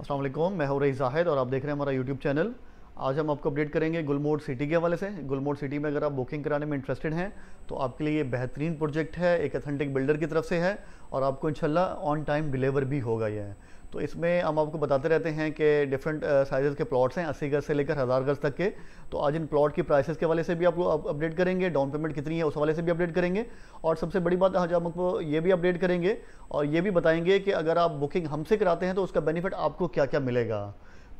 अस्सलाम वालेकुम, मैं हूं रईस जाहिद और आप देख रहे हैं हमारा यूट्यूब चैनल। आज हम आपको अपडेट करेंगे गुलमोड़ सिटी के हवाले से। गुलमोड़ सिटी में अगर आप बुकिंग कराने में इंटरेस्टेड हैं तो आपके लिए ये बेहतरीन प्रोजेक्ट है, एक अथेंटिक बिल्डर की तरफ से है और आपको इंशाल्लाह ऑन टाइम डिलीवर भी होगा ये। तो इसमें हम आपको बताते रहते हैं कि डिफरेंट साइज़ के प्लॉट्स हैं, 80 गज से लेकर 1000 गज तक के। तो आज इन प्लॉट की प्राइसेस के हवाले से भी आपको अपडेट करेंगे, डाउन पेमेंट कितनी है उस हवाले से भी अपडेट करेंगे, और सबसे बड़ी बात आज हम आपको ये भी अपडेट करेंगे और ये भी बताएंगे कि अगर आप बुकिंग हमसे कराते हैं तो उसका बेनिफिट आपको क्या क्या मिलेगा।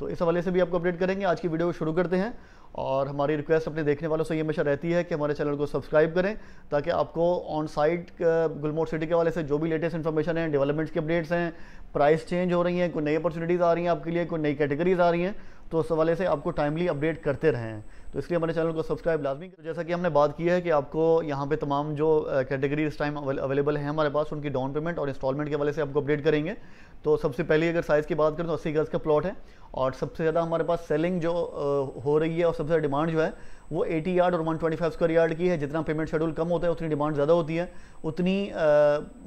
तो इस हवाले से भी आपको अपडेट करेंगे। आज की वीडियो शुरू करते हैं और हमारी रिक्वेस्ट अपने देखने वालों से ये हमेशा रहती है कि हमारे चैनल को सब्सक्राइब करें ताकि आपको ऑन साइट गुलमोड़ सिटी के हवाले से जो भी लेटेस्ट इन्फॉर्मेशन है, डेवलपमेंट्स की अपडेट्स हैं, प्राइस चेंज हो रही हैं, कोई नई अपॉर्चुनिटीज़ आ रही हैं आपके लिए, कोई नई कैटेगरीज आ रही हैं, तो उस हवाले से आपको टाइमली अपडेट करते रहें। तो इसलिए हमारे चैनल को सब्सक्राइब लाजमी करें। जैसा कि हमने बात की है कि आपको यहाँ पे तमाम जो कैटेगरी इस टाइम अवेलेबल है हमारे पास, उनकी डाउन पेमेंट और इंस्टॉलमेंट के हवाले से आपको अपडेट करेंगे। तो सबसे पहले अगर साइज़ की बात करें तो 80 गज का प्लॉट है और सबसे ज़्यादा हमारे पास सेलिंग जो हो रही है और सबसे ज़्यादा डिमांड जो है वो 80 यार्ड और 125 स्क्वायर यार्ड की है। जितना पेमेंट शेड्यूल कम होता है उतनी डिमांड ज़्यादा होती है, उतनी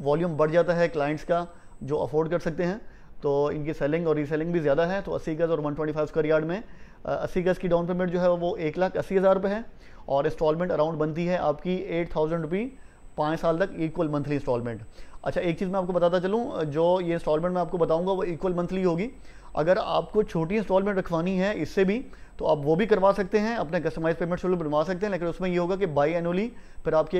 वॉल्यूम बढ़ जाता है क्लाइंट्स का जो अफोर्ड कर सकते हैं। तो इनकी सेलिंग और रीसेलिंग भी ज़्यादा है। तो 80 गज और 125 स्क्वायर यार्ड में 80 गज की डाउन पेमेंट जो है वो 1,80,000 रुपये है और इंस्टॉलमेंट अराउंड बनती है आपकी 8,000 रुपी 5 साल तक इक्वल मंथली इंस्टॉलमेंट। अच्छा, एक चीज़ मैं आपको बताता चलूँ, जो ये इंस्टॉलमेंट मैं आपको बताऊंगा वो इक्वल मंथली होगी। अगर आपको छोटी इंस्टॉलमेंट रखवानी है इससे भी तो आप वो भी करवा सकते हैं, अपने कस्टमाइज पेमेंट शेड्यूल बनवा सकते हैं, लेकिन उसमें ये होगा कि बाई एनुअली फिर आपके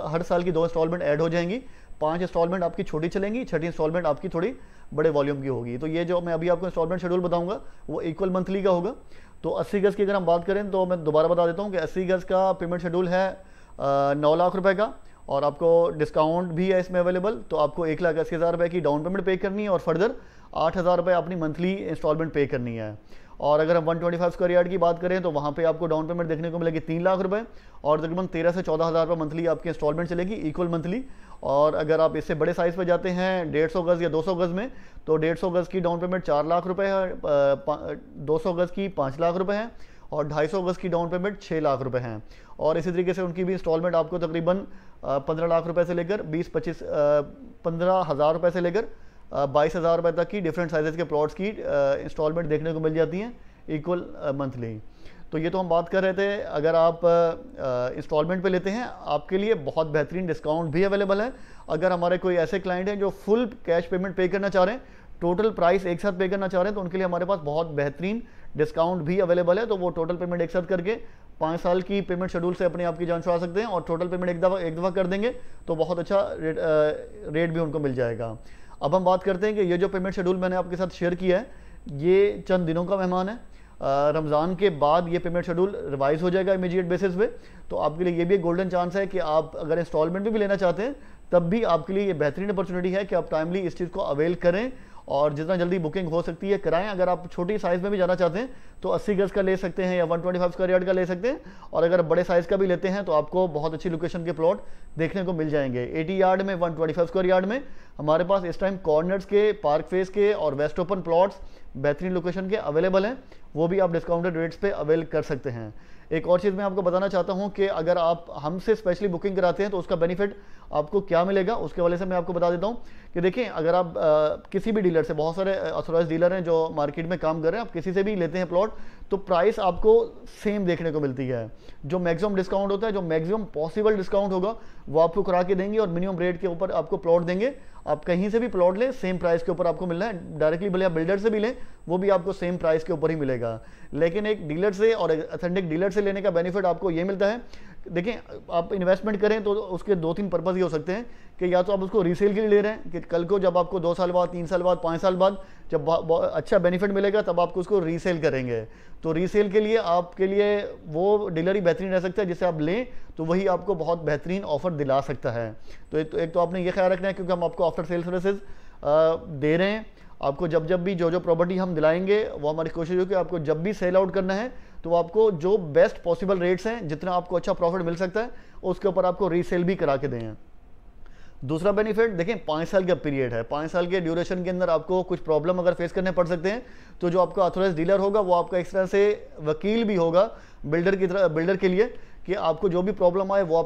हर साल की 2 इंस्टॉलमेंट ऐड हो जाएंगी। 5 इंस्टॉलमेंट आपकी छोटी चलेंगी, 6ठी इंस्टॉलमेंट आपकी थोड़ी बड़े वॉल्यूम की होगी। तो ये जो मैं अभी आपको इंस्टॉलमेंट शेड्यूल बताऊंगा वो इक्वल मंथली का होगा। तो 80 गज की अगर हम बात करें तो मैं दोबारा बता देता हूँ कि 80 गज का पेमेंट शेड्यूल है 9 लाख रुपए का और आपको डिस्काउंट भी है इसमें अवेलेबल। तो आपको 1,80,000 रुपये की डाउन पेमेंट पे करनी है और फर्दर 8,000 रुपये अपनी मंथली इंस्टॉलमेंट पे करनी है। और अगर हम 125 स्क्वायर यार्ड की बात करें तो वहाँ पे आपको डाउन पेमेंट देखने को मिलेगी 3 लाख रुपए और तकरीबन 13 से 14,000 रुपये मंथली आपकी इंस्टॉलमेंट चलेगी इक्वल मंथली। और अगर आप इससे बड़े साइज़ पे जाते हैं 150 गज या 200 गज में तो 150 गज की डाउन पेमेंट 4 लाख रुपये है, 200 गज की 5 लाख रुपये है और 250 गज की डाउन पेमेंट 6 लाख रुपये हैं। और इसी तरीके से उनकी भी इंस्टॉलमेंट आपको तकरीबन 15 लाख रुपये से लेकर 15,000 रुपये से लेकर 22,000 रुपये तक की डिफरेंट साइजेस के प्लॉट्स की इंस्टॉलमेंट देखने को मिल जाती हैं इक्वल मंथली। तो ये तो हम बात कर रहे थे, अगर आप इंस्टॉलमेंट पे लेते हैं आपके लिए बहुत बेहतरीन डिस्काउंट भी अवेलेबल है। अगर हमारे कोई ऐसे क्लाइंट हैं जो फुल कैश पेमेंट पे करना चाह रहे हैं, टोटल प्राइस एक साथ पे करना चाह रहे हैं, तो उनके लिए हमारे पास बहुत बेहतरीन डिस्काउंट भी अवेलेबल है। तो वो टोटल पेमेंट एक साथ करके 5 साल की पेमेंट शेड्यूल से अपने आप की जान छुड़ा सकते हैं और टोटल पेमेंट एक दफ़ा कर देंगे तो बहुत अच्छा रेट भी उनको मिल जाएगा। अब हम बात करते हैं कि ये जो पेमेंट शेड्यूल मैंने आपके साथ शेयर किया है ये चंद दिनों का मेहमान है। रमज़ान के बाद ये पेमेंट शेड्यूल रिवाइज हो जाएगा इमीडिएट बेसिस पे। तो आपके लिए ये भी एक गोल्डन चांस है कि आप अगर इंस्टॉलमेंट भी लेना चाहते हैं तब भी आपके लिए ये बेहतरीन अपॉर्चुनिटी है कि आप टाइमली इस चीज़ को अवेल करें और जितना जल्दी बुकिंग हो सकती है कराएं। अगर आप छोटी साइज़ में भी जाना चाहते हैं तो 80 गज का ले सकते हैं या 125 स्क्वायर यार्ड का ले सकते हैं और अगर बड़े साइज़ का भी लेते हैं तो आपको बहुत अच्छी लोकेशन के प्लॉट देखने को मिल जाएंगे। 80 यार्ड में, 125 स्क्वायर यार्ड में हमारे पास इस टाइम कॉर्नर्स के, पार्क फेस के और वेस्ट ओपन प्लॉट्स बेहतरीन लोकेशन के अवेलेबल हैं, वो भी आप डिस्काउंटेड रेट्स पे अवेल कर सकते हैं। एक और चीज़ मैं आपको बताना चाहता हूं कि अगर आप हमसे स्पेशली बुकिंग कराते हैं तो उसका बेनिफिट आपको क्या मिलेगा उसके वाले से मैं आपको बता देता हूं कि देखें, अगर आप किसी भी डीलर से, बहुत सारे ऑथोराइज डीलर हैं जो मार्केट में काम कर रहे हैं, आप किसी से भी लेते हैं प्लॉट तो प्राइस आपको सेम देखने को मिलती है। जो मैक्सिमम डिस्काउंट होता है, जो मैक्सिमम पॉसिबल डिस्काउंट होगा वो आपको करा के देंगे और मिनिमम रेट के ऊपर आपको प्लॉट देंगे। आप कहीं से भी प्लॉट लें सेम प्राइस के ऊपर आपको मिलना है, डायरेक्टली भले आप बिल्डर से भी लें वो भी आपको सेम प्राइस के ऊपर ही मिलेगा। लेकिन एक डीलर से और अथेंटिक डीलर से लेने का बेनिफिट आपको ये मिलता है, देखें आप इन्वेस्टमेंट करें तो उसके 2-3 पर्पज़ ये हो सकते हैं कि या तो आप उसको रीसेल के लिए ले रहे हैं कि कल को जब आपको 2 साल बाद, 3 साल बाद, 5 साल बाद जब अच्छा बेनिफिट मिलेगा तब आपको उसको रीसेल करेंगे। तो रीसेल के लिए आपके लिए वो डीलर ही बेहतरीन रह सकता है, जिसे आप लें तो वही आपको बहुत बेहतरीन ऑफर दिला सकता है। तो एक तो आपने ये ख्याल रखना है क्योंकि हम आपको आफ्टर सेल सर्विसेज दे रहे हैं। आपको जब भी जो प्रॉपर्टी हम दिलाएंगे वो हमारी कोशिश होगी कि आपको जब भी सेल आउट करना है तो आपको जो बेस्ट पॉसिबल रेट्स हैं, जितना आपको अच्छा प्रॉफिट मिल सकता है उसके ऊपर आपको रीसेल भी करा के दें। दूसरा बेनिफिट देखें, 5 साल का पीरियड है, 5 साल के ड्यूरेशन के अंदर आपको कुछ प्रॉब्लम अगर फेस करने पड़ सकते हैं तो जो आपका ऑथोराइज डीलर होगा वो आपका इस तरह से वकील भी होगा बिल्डर की तरह, बिल्डर के लिए कि आपको जो भी प्रॉब्लम आए वो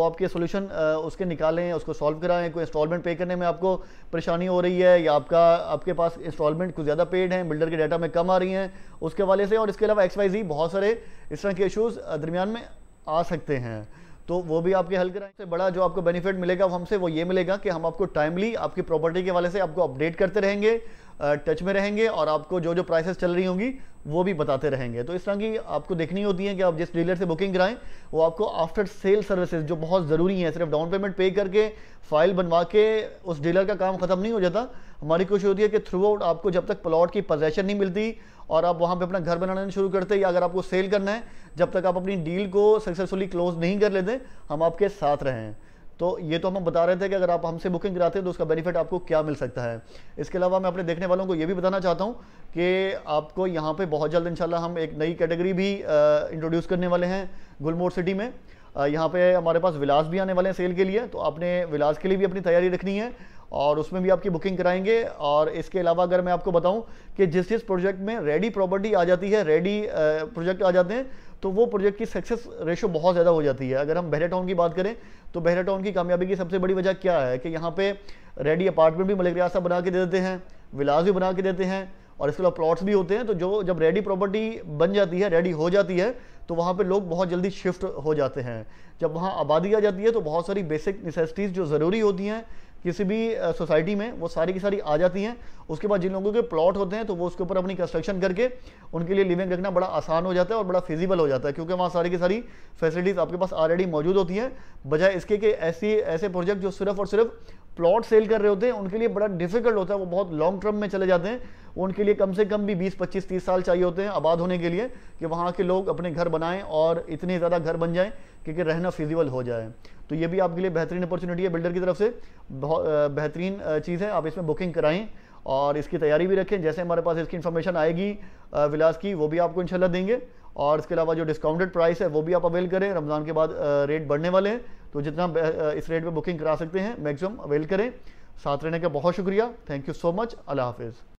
आपके सोल्यूशन उसके निकालें, उसको सॉल्व कराएं। कोई इंस्टॉलमेंट पे करने में आपको परेशानी हो रही है या आपके पास इंस्टॉलमेंट कुछ ज़्यादा पेड हैं, बिल्डर के डाटा में कम आ रही हैं उसके वाले से, और इसके अलावा XYZ बहुत सारे इस तरह के इशूज़ दरमियान में आ सकते हैं, तो वो भी आपके हल कराएं। सबसे बड़ा जो आपको बेनिफिट मिलेगा वो हमसे वो ये मिलेगा कि हम आपको टाइमली आपकी प्रॉपर्टी के वाले से आपको अपडेट करते रहेंगे, टच में रहेंगे, और आपको जो जो प्राइसेस चल रही होंगी वो भी बताते रहेंगे। तो इस तरह की आपको देखनी होती है कि आप जिस डीलर से बुकिंग कराएं वो आपको आफ्टर सेल सर्विसेज जो बहुत ज़रूरी है, सिर्फ डाउन पेमेंट पे करके फाइल बनवा के उस डीलर का काम ख़त्म नहीं हो जाता। हमारी कोशिश होती है कि थ्रू आउट आपको जब तक प्लॉट की पोजेसन नहीं मिलती और आप वहाँ पे अपना घर बनाना शुरू करते, या अगर आपको सेल करना है, जब तक आप अपनी डील को सक्सेसफुली क्लोज नहीं कर लेते, हम आपके साथ रहें। तो ये तो हम बता रहे थे कि अगर आप हमसे बुकिंग कराते हैं तो उसका बेनिफिट आपको क्या मिल सकता है। इसके अलावा मैं अपने देखने वालों को ये भी बताना चाहता हूँ कि आपको यहाँ पे बहुत जल्द इंशाल्लाह हम एक नई कैटेगरी भी इंट्रोड्यूस करने वाले हैं गुलमोहर सिटी में। यहाँ पे हमारे पास विलास भी आने वाले हैं सेल के लिए, तो आपने विलास के लिए भी अपनी तैयारी रखनी है और उसमें भी आपकी बुकिंग कराएंगे। और इसके अलावा अगर मैं आपको बताऊं कि जिस प्रोजेक्ट में रेडी प्रॉपर्टी आ जाती है, रेडी प्रोजेक्ट आ जाते हैं, तो वो प्रोजेक्ट की सक्सेस रेशो बहुत ज़्यादा हो जाती है। अगर हम बहरा टाउन की बात करें तो बहरा टाउन की कामयाबी की सबसे बड़ी वजह क्या है कि यहाँ पे रेडी अपार्टमेंट भी मलिक रियाज साहब बना के दे देते हैं, विलास भी बना के देते हैं, और इसके अलावा प्लॉट्स भी होते हैं। तो जब रेडी प्रॉपर्टी बन जाती है, रेडी हो जाती है, तो वहाँ पे लोग बहुत जल्दी शिफ्ट हो जाते हैं। जब वहाँ आबादी आ जाती है तो बहुत सारी बेसिक नेसेसिटीज़ जो ज़रूरी होती हैं किसी भी सोसाइटी में, वो सारी की सारी आ जाती हैं। उसके बाद जिन लोगों के प्लॉट होते हैं तो वो उसके ऊपर अपनी कंस्ट्रक्शन करके उनके लिए लिविंग रखना बड़ा आसान हो जाता है और बड़ा फिजिबल हो जाता है, क्योंकि वहाँ सारी की सारी फैसिलिटीज़ आपके पास ऑलरेडी मौजूद होती हैं। बजाय इसके कि ऐसे प्रोजेक्ट जो सिर्फ और सिर्फ प्लॉट सेल कर रहे होते हैं उनके लिए बड़ा डिफिकल्ट होता है, वो बहुत लॉन्ग टर्म में चले जाते हैं। उनके लिए कम से कम भी 20, 25, 30 साल चाहिए होते हैं आबाद होने के लिए, कि वहाँ के लोग अपने घर बनाएं और इतने ज़्यादा घर बन जाएं कि रहना फिजिबल हो जाए। तो ये भी आपके लिए बेहतरीन अपॉर्चुनिटी है बिल्डर की तरफ से, बहुत बेहतरीन चीज़ है। आप इसमें बुकिंग कराएं और इसकी तैयारी भी रखें। जैसे हमारे पास इसकी इन्फॉर्मेशन आएगी विलास की, वो भी आपको इंशाल्लाह देंगे। और इसके अलावा जो डिस्काउंटेड प्राइस है वो भी आप अवेल करें। रमज़ान के बाद रेट बढ़ने वाले हैं, तो जितना इस रेट पे बुकिंग करा सकते हैं मैक्सिमम अवेल करें। साथ रहने का बहुत शुक्रिया। Thank you so much. Allah हाफिज़।